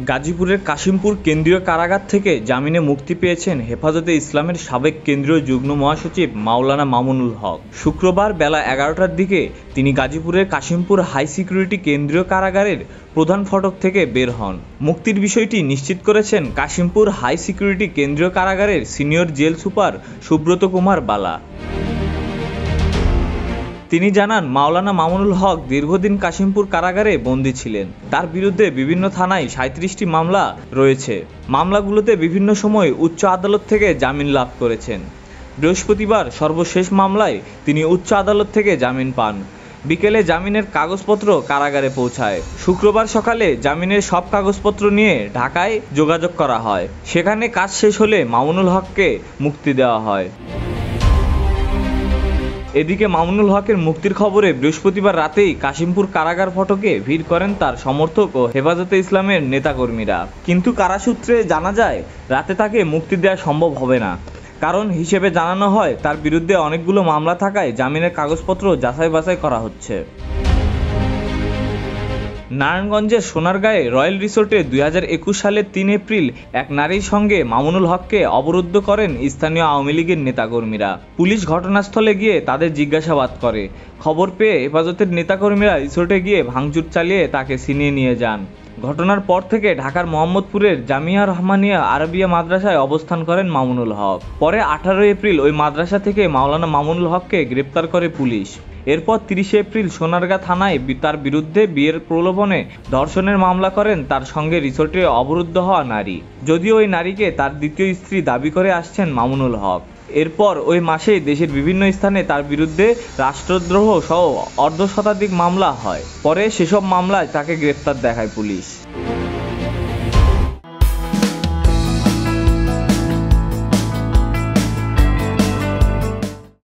গাজীপুরের কাশিমপুর কেন্দ্রীয় কারাগার থেকে জামিনে মুক্তি পেয়েছেন হেফাজতে ইসলামের সাবেক কেন্দ্রীয় যুগ্ম মহাসচিব মাওলানা মামুনুল হক। শুক্রবার বেলা 11টার দিকে তিনি গাজীপুরের কাশিমপুর হাই সিকিউরিটি কেন্দ্রীয় কারাগারের প্রধান ফটক থেকে বের হন। মুক্তির বিষয়টি নিশ্চিত করেছেন কাশিমপুর হাই সিকিউরিটি কেন্দ্রীয় কারাগারের senior jail super Subrata Kumar Bala. তিনি জানান, মাওলানা মামুনুল হক দীর্ঘদিন কাশিমপুর কারাগারে বন্দী ছিলেন। তার বিরুদ্ধে বিভিন্ন থানায় 37টি মামলা রয়েছে। মামলাগুলোতে বিভিন্ন সময় উচ্চ আদালত থেকে জামিন লাভ করেছেন। বৃহস্পতিবার সর্বশেষ মামলায় তিনি উচ্চ আদালত থেকে জামিন পান। বিকেলে জামিনের কাগজপত্র কারাগারে পৌঁছায়। শুক্রবার সকালে জামিনের সব কাগজপত্র নিয়ে ঢাকায় যোগাযোগ করা হয়। সেখানে কাজ শেষ হলে মামুনুল হককে মুক্তি দেওয়া হয়। এদিকে মামুনুল হকের মুক্তির খবরে বৃহস্পতিবার রাতেই কাশিমপুর কারাগার ফটকে ভিড় করেন তার সমর্থক ও হেফাজতে ইসলামের নেতাকর্মীরা। কিন্তু কারাসূত্রে জানা যায়, রাতে তাকে মুক্তি দেওয়া সম্ভব হবে না। কারণ হিসেবে জানানো হয়, তার বিরুদ্ধে অনেকগুলো মামলা থাকায় জামিনের কাগজপত্র যাচাই বাছাই করা হচ্ছে। নারায়ণগঞ্জের সোনারগাঁয়ে রয়্যাল রিসোর্টে 2021 সালের 3 এপ্রিল এক নারীর সঙ্গে মামুনুল হককে অবরুদ্ধ করেন স্থানীয় আওয়ামী লীগের নেতাকর্মীরা। পুলিশ ঘটনাস্থলে গিয়ে তাদের জিজ্ঞাসাবাদ করে। খবর পেয়ে হেফাজতের নেতাকর্মীরা রিসোর্টে গিয়ে ভাঙচুর চালিয়ে তাকে ছিনিয়ে নিয়ে যান। ঘটনার পর থেকে ঢাকার মোহাম্মদপুরের জামিয়া রহমানিয়া আরবিয়া মাদ্রাসায় অবস্থান করেন মামুনুল হক। পরে 18 এপ্রিল ওই মাদ্রাসা থেকে মাওলানা মামুনুল হককে গ্রেপ্তার করে পুলিশ। এরপর 30 এপ্রিল সোনারগাঁ থানায় তার বিরুদ্ধে বিয়ের প্রলোভনে ধর্ষণের মামলা করেন তার সঙ্গে রিসোর্টে অবরুদ্ধ হওয়া নারী। যদিও ওই নারীকে তার দ্বিতীয় স্ত্রী দাবি করে আসছেন মামুনুল হক। এরপর ওই মাসেই দেশের বিভিন্ন স্থানে তার বিরুদ্ধে রাষ্ট্রদ্রোহ সহ অর্ধশতাধিক মামলা হয়। পরে সেসব মামলায় তাকে গ্রেপ্তার দেখায় পুলিশ।